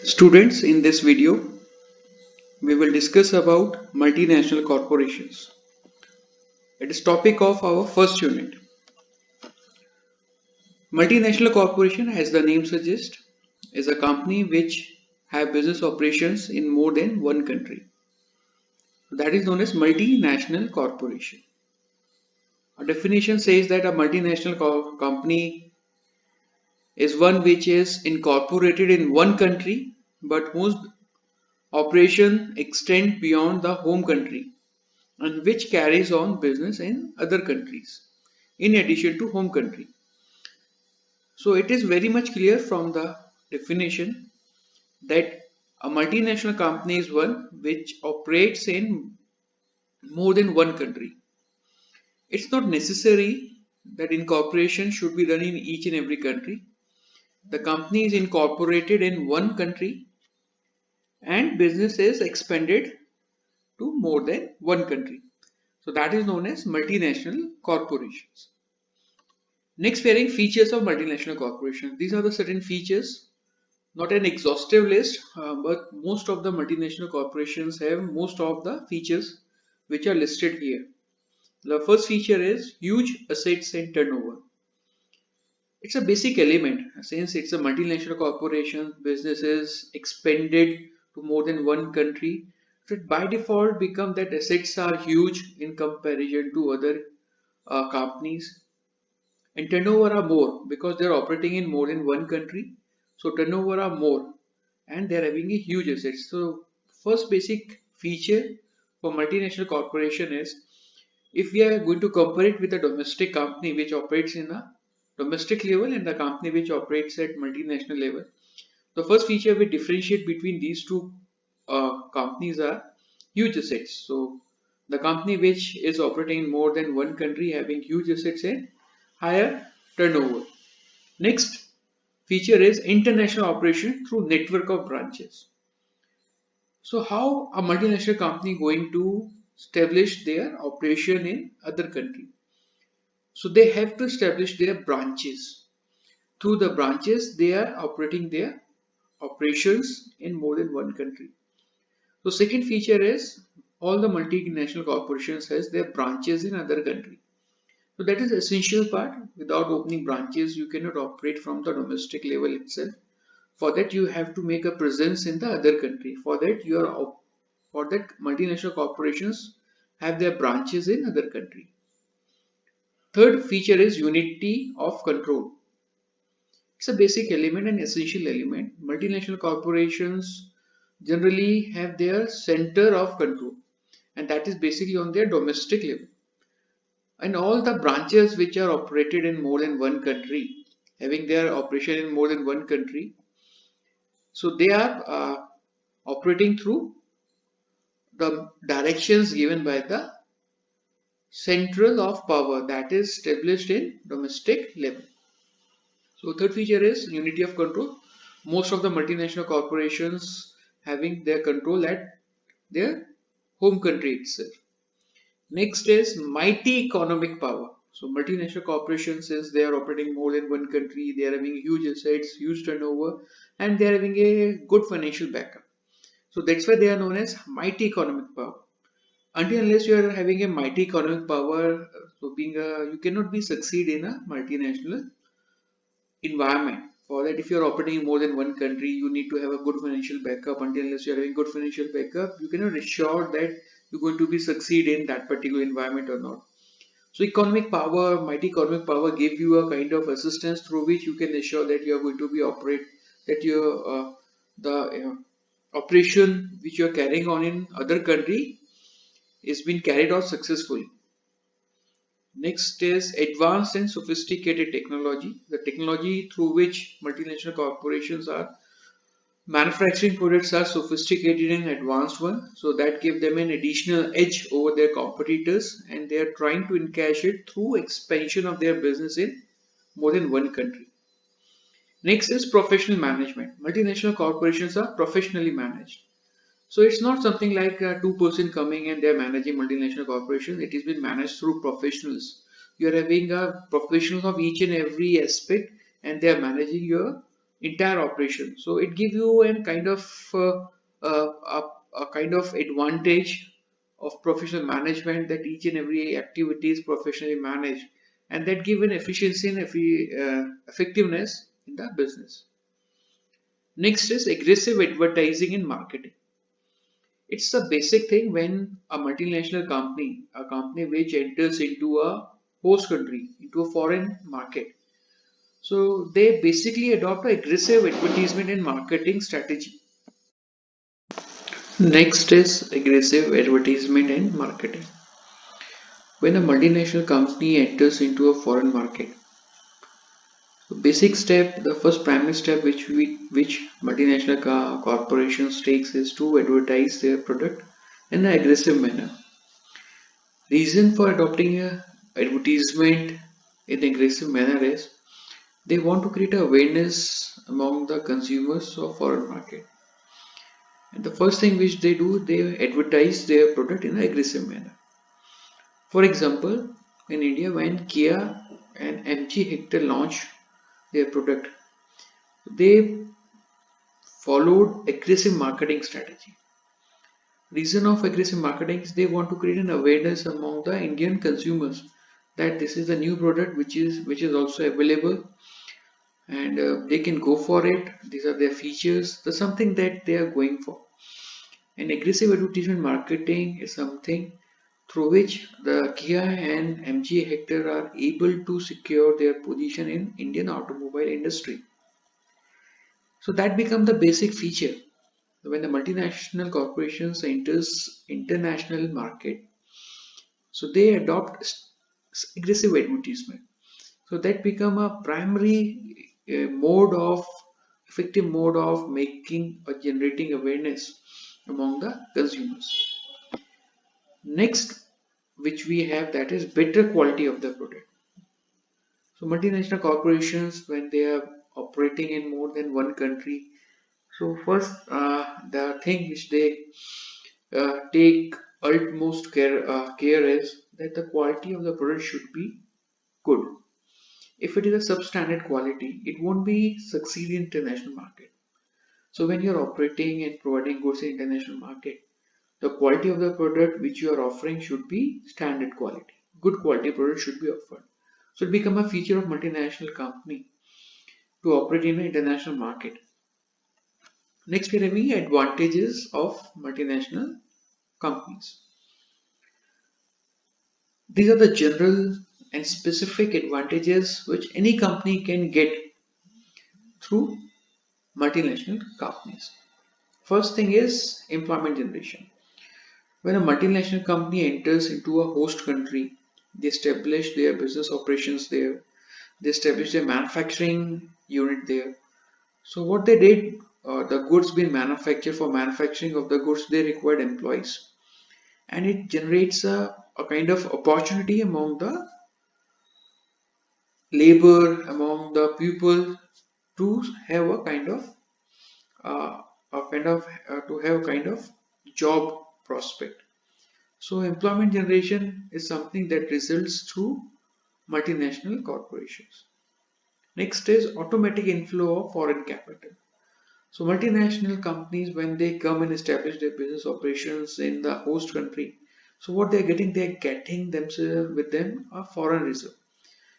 Students, in this video, we will discuss about multinational corporations. It is topic of our first unit. Multinational corporation, as the name suggests, is a company which have business operations in more than one country. That is known as multinational corporation. A definition says that a multinational company is one which is incorporated in one country but whose operation extend beyond the home country and which carries on business in other countries in addition to home country. So it is very much clear from the definition that a multinational company is one which operates in more than one country. It's not necessary that incorporation should be done in each and every country. The company is incorporated in one country and business is expanded to more than one country. So that is known as multinational corporations. Next, we are in features of multinational corporations. These are the certain features, not an exhaustive list, but most of the multinational corporations have most of the features which are listed here. The first feature is huge assets and turnover. It's a basic element since it's a multinational corporation, business is expanded to more than one country. So it by default become that assets are huge in comparison to other companies, and turnover are more because they're operating in more than one country. So turnover are more and they're having a huge assets. So first basic feature for multinational corporation is if we are going to compare it with a domestic company which operates in a domestic level and the company which operates at multinational level, the first feature we differentiate between these two companies are huge assets. So the company which is operating in more than one country having huge assets and higher turnover. Next feature is international operation through network of branches. So how a multinational company going to establish their operation in other country? So they have to establish their branches. Through the branches, they are operating their operations in more than one country. So second feature is all the multinational corporations has their branches in other country. So that is essential part. Without opening branches, you cannot operate from the domestic level itself. For that, you have to make a presence in the other country. For that multinational corporations have their branches in other country. Third feature is unity of control. It's a basic element and essential element. Multinational corporations generally have their center of control, and that is basically on their domestic level. And all the branches which are operated in more than one country, having their operation in more than one country, so they are operating through the directions given by the central of power that is established in domestic level. So third feature is unity of control. Most of the multinational corporations having their control at their home country itself. Next is mighty economic power. So multinational corporations, since they are operating more than one country, they are having huge assets, huge turnover, and they are having a good financial backup. So that's why they are known as mighty economic power. Until unless you are having a mighty economic power, you cannot be succeed in a multinational environment. For that, if you are operating in more than one country, you need to have a good financial backup. Until unless you are having good financial backup, you cannot assure that you're going to be succeed in that particular environment or not. So economic power, mighty economic power give you a kind of assistance through which you can assure that you are going to be operate, that your the operation which you are carrying on in other country is being carried out successfully. Next is advanced and sophisticated technology. The technology through which multinational corporations are manufacturing products are sophisticated and advanced one, so that give them an additional edge over their competitors, and they are trying to encash it through expansion of their business in more than one country. Next is professional management. Multinational corporations are professionally managed. So it's not something like a two-person coming and they're managing multinational corporations. It has been managed through professionals. You're having a professionals of each and every aspect and they're managing your entire operation. So it gives you a kind of a kind of advantage of professional management, that each and every activity is professionally managed, and that give an efficiency and effectiveness in the business. Next is aggressive advertising and marketing. It's the basic thing when a multinational company, a company which enters into a host country, into a foreign market. So they basically adopt an aggressive advertisement and marketing strategy. Next is aggressive advertisement and marketing. When a multinational company enters into a foreign market, the basic step, the first primary step which multinational corporations takes is to advertise their product in an aggressive manner. Reason for adopting a advertisement in aggressive manner is they want to create awareness among the consumers of foreign market. And the first thing which they do, they advertise their product in an aggressive manner. For example, in India, when Kia and MG Hector launched their product, they followed aggressive marketing strategy. Reason of aggressive marketing is they want to create an awareness among the Indian consumers that this is a new product which is also available, and they can go for it. These are their features. That's something that they are going for. And aggressive advertisement marketing is something through which the Kia and MG Hector are able to secure their position in Indian automobile industry. So that becomes the basic feature. When the multinational corporations enters international market, so they adopt aggressive advertisement. So that become a primary effective mode of making or generating awareness among the consumers. Next, which we have, that is better quality of the product. So multinational corporations, when they are operating in more than one country, so first the thing which they take utmost care is that the quality of the product should be good. If it is a substandard quality, it won't be succeed in international market. So when you're operating and providing goods in international market, the quality of the product which you are offering should be standard quality. Good quality product should be offered. So it become a feature of multinational company to operate in an international market. Next, we are having advantages of multinational companies. These are the general and specific advantages which any company can get through multinational companies. First thing is employment generation. When a multinational company enters into a host country, they establish their business operations there, they establish their manufacturing unit there. So what they did, the goods being manufactured, for manufacturing of the goods, they required employees, and it generates a kind of opportunity among the labor, among the people, to have uh, to have a kind of job prospect. So employment generation is something that results through multinational corporations. Next is automatic inflow of foreign capital. So multinational companies, when they come and establish their business operations in the host country, so what they're getting themselves with them a foreign reserve.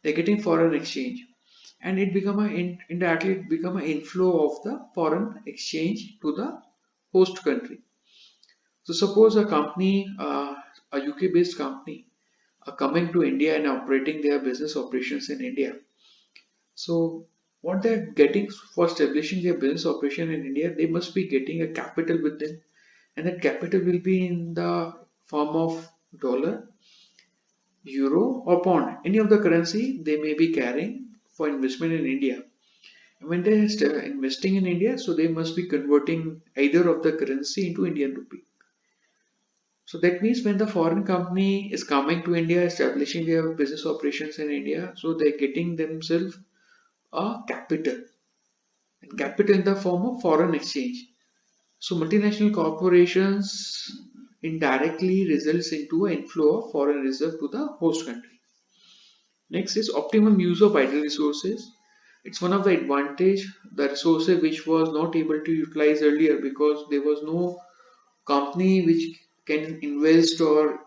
They're getting foreign exchange, and indirectly it become an inflow of the foreign exchange to the host country. So suppose a company, a UK-based company, are coming to India and operating their business operations in India. So what they're getting for establishing their business operation in India, they must be getting a capital with them, and that capital will be in the form of dollar, euro, or pound, any of the currency they may be carrying for investment in India. And when they're investing in India, so they must be converting either of the currency into Indian rupee. So that means when the foreign company is coming to India, establishing their business operations in India, so they're getting themselves a capital, and capital in the form of foreign exchange. So multinational corporations indirectly results into an inflow of foreign reserve to the host country. Next is optimum use of idle resources. It's one of the advantage, the resources which was not able to utilize earlier because there was no company which can invest or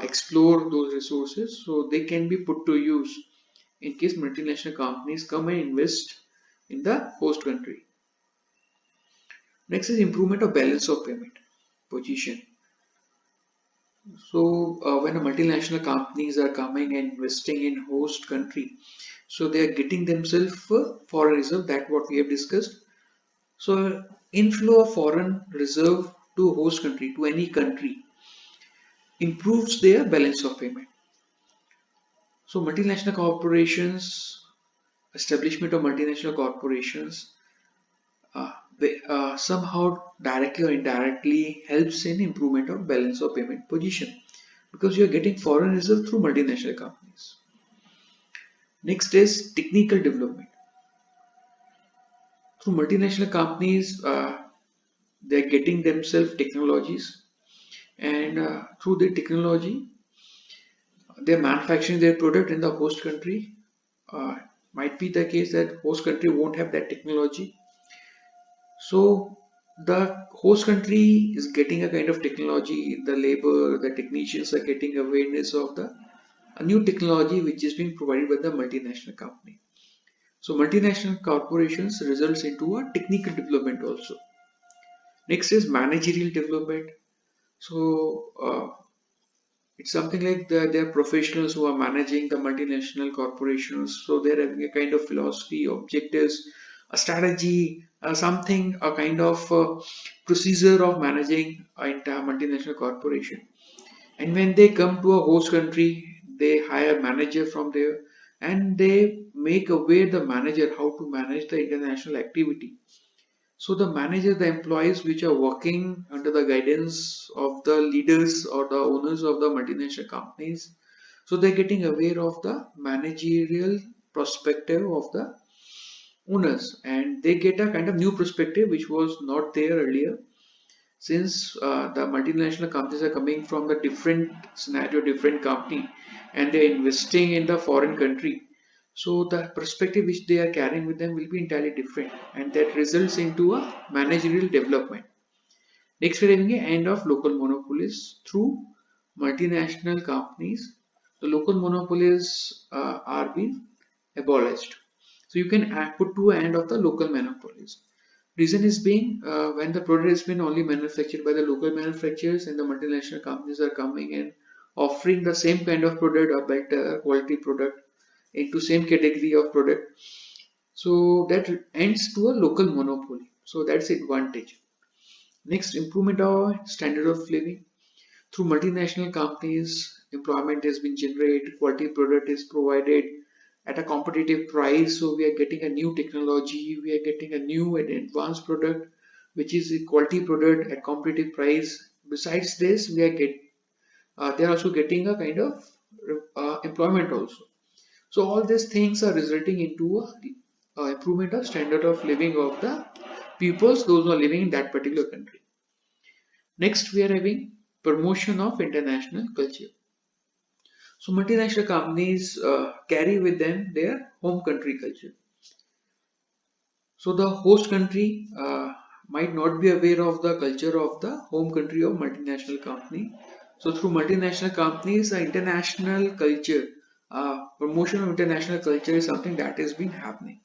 explore those resources, so they can be put to use in case multinational companies come and invest in the host country. Next is improvement of balance of payment position. So when a multinational companies are coming and investing in host country, so they are getting themselves foreign reserve, that what we have discussed. So inflow of foreign reserve to host country, to any country, improves their balance of payment. So multinational corporations, establishment of multinational corporations, somehow directly or indirectly helps in improvement of balance of payment position because you are getting foreign reserve through multinational companies. Next is technical development. Through multinational companies, they are getting themselves technologies, and through the technology, they are manufacturing their product in the host country. Uh, might be the case that host country won't have that technology, so the host country is getting a kind of technology, the labor, the technicians are getting awareness of the a new technology which is being provided by the multinational company. So multinational corporations results into a technical development also. Next is managerial development. So it's something like they're professionals who are managing the multinational corporations. So they're having a kind of philosophy, objectives, a strategy, something, a kind of procedure of managing an entire multinational corporation. And when they come to a host country, they hire manager from there and they make aware the manager how to manage the international activity. So the manager, the employees which are working under the guidance of the leaders or the owners of the multinational companies, so they're getting aware of the managerial perspective of the owners and they get a kind of new perspective which was not there earlier since the multinational companies are coming from the different scenario, different company, and they're investing in the foreign country. So the perspective which they are carrying with them will be entirely different, and that results into a managerial development. Next, we're having a end of local monopolies through multinational companies. The local monopolies are being abolished. So you can put to an end of the local monopolies. Reason is being when the product has been only manufactured by the local manufacturers and the multinational companies are coming and offering the same kind of product or better quality product into same category of product. So that ends to a local monopoly. So that's the advantage. Next, improvement of standard of living. Through multinational companies, employment has been generated, quality product is provided at a competitive price. So we are getting a new technology, we are getting a new and advanced product, which is a quality product at competitive price. Besides this, they are also getting a kind of employment also. So all these things are resulting into a improvement of standard of living of the peoples, those who are living in that particular country. Next, we are having promotion of international culture. So multinational companies carry with them their home country culture. So the host country might not be aware of the culture of the home country of multinational company. So through multinational companies, international culture, promotion of international culture is something that has been happening.